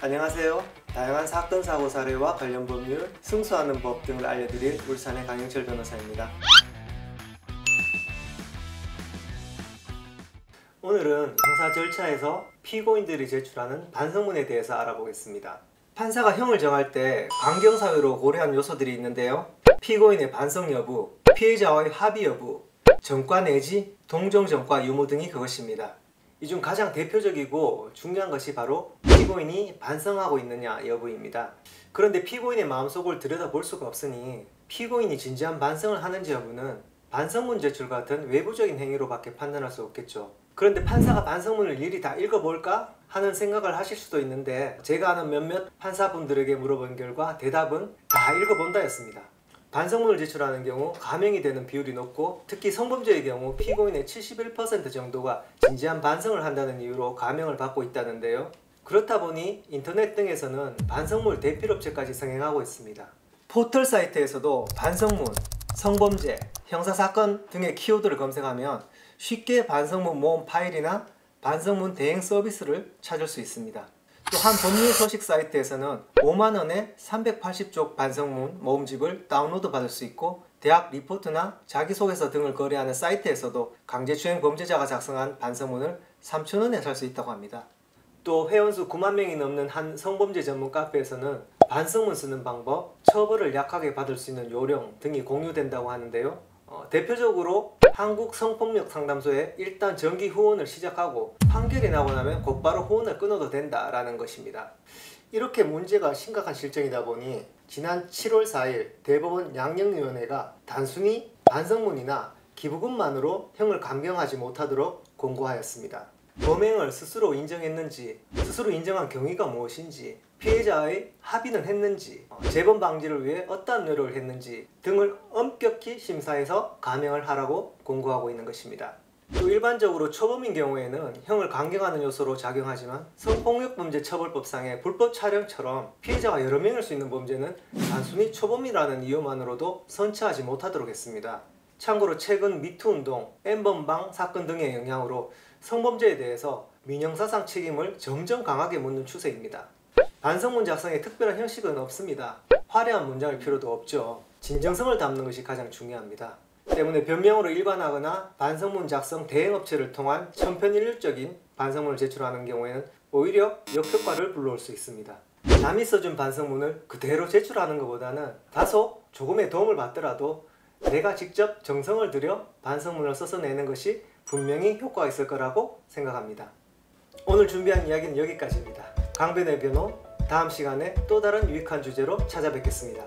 안녕하세요. 다양한 사건, 사고, 사례와 관련 법률, 승소하는 법 등을 알려드릴 울산의 강영철 변호사입니다. 오늘은 형사 절차에서 피고인들이 제출하는 반성문에 대해서 알아보겠습니다. 판사가 형을 정할 때 관경사유로 고려한 요소들이 있는데요. 피고인의 반성 여부, 피해자와의 합의 여부, 전과 내지 동정전과 유무 등이 그것입니다. 이 중 가장 대표적이고 중요한 것이 바로 피고인이 반성하고 있느냐 여부입니다. 그런데 피고인의 마음속을 들여다볼 수가 없으니 피고인이 진지한 반성을 하는지 여부는 반성문 제출 같은 외부적인 행위로밖에 판단할 수 없겠죠. 그런데 판사가 반성문을 일일이 다 읽어볼까 하는 생각을 하실 수도 있는데, 제가 아는 몇몇 판사분들에게 물어본 결과 대답은 다 읽어본다 였습니다. 반성문을 제출하는 경우 감형이 되는 비율이 높고, 특히 성범죄의 경우 피고인의 71% 정도가 진지한 반성을 한다는 이유로 감형을 받고 있다는데요. 그렇다 보니 인터넷 등에서는 반성문 대필업체까지 성행하고 있습니다. 포털 사이트에서도 반성문, 성범죄, 형사사건 등의 키워드를 검색하면 쉽게 반성문 모음 파일이나 반성문 대행 서비스를 찾을 수 있습니다. 또한 법률 소식 사이트에서는 5만원에 380쪽 반성문 모음집을 다운로드 받을 수 있고, 대학 리포트나 자기소개서 등을 거래하는 사이트에서도 강제추행 범죄자가 작성한 반성문을 3,000원에 살 수 있다고 합니다. 또 회원수 9만 명이 넘는 한 성범죄 전문 카페에서는 반성문 쓰는 방법, 처벌을 약하게 받을 수 있는 요령 등이 공유된다고 하는데요. 대표적으로 한국성폭력상담소에 일단 정기 후원을 시작하고 판결이 나고 나면 곧바로 후원을 끊어도 된다라는 것입니다. 이렇게 문제가 심각한 실정이다 보니 지난 7월 4일 대법원 양형위원회가 단순히 반성문이나 기부금만으로 형을 감경하지 못하도록 권고하였습니다. 범행을 스스로 인정했는지, 스스로 인정한 경위가 무엇인지, 피해자의 합의는 했는지, 재범 방지를 위해 어떠한 노력을 했는지 등을 엄격히 심사해서 감형을 하라고 권고하고 있는 것입니다. 또 일반적으로 초범인 경우에는 형을 강경하는 요소로 작용하지만 성폭력범죄처벌법상의 불법 촬영처럼 피해자가 여러 명일 수 있는 범죄는 단순히 초범이라는 이유만으로도 선처하지 못하도록 했습니다. 참고로 최근 미투운동, N번방 사건 등의 영향으로 성범죄에 대해서 민형사상 책임을 점점 강하게 묻는 추세입니다. 반성문 작성에 특별한 형식은 없습니다. 화려한 문장일 필요도 없죠. 진정성을 담는 것이 가장 중요합니다. 때문에 변명으로 일관하거나 반성문 작성 대행업체를 통한 천편일률적인 반성문을 제출하는 경우에는 오히려 역효과를 불러올 수 있습니다. 남이 써준 반성문을 그대로 제출하는 것보다는 다소 조금의 도움을 받더라도 내가 직접 정성을 들여 반성문을 써서 내는 것이 분명히 효과가 있을 거라고 생각합니다. 오늘 준비한 이야기는 여기까지입니다. 강변의 변호, 다음 시간에 또 다른 유익한 주제로 찾아뵙겠습니다.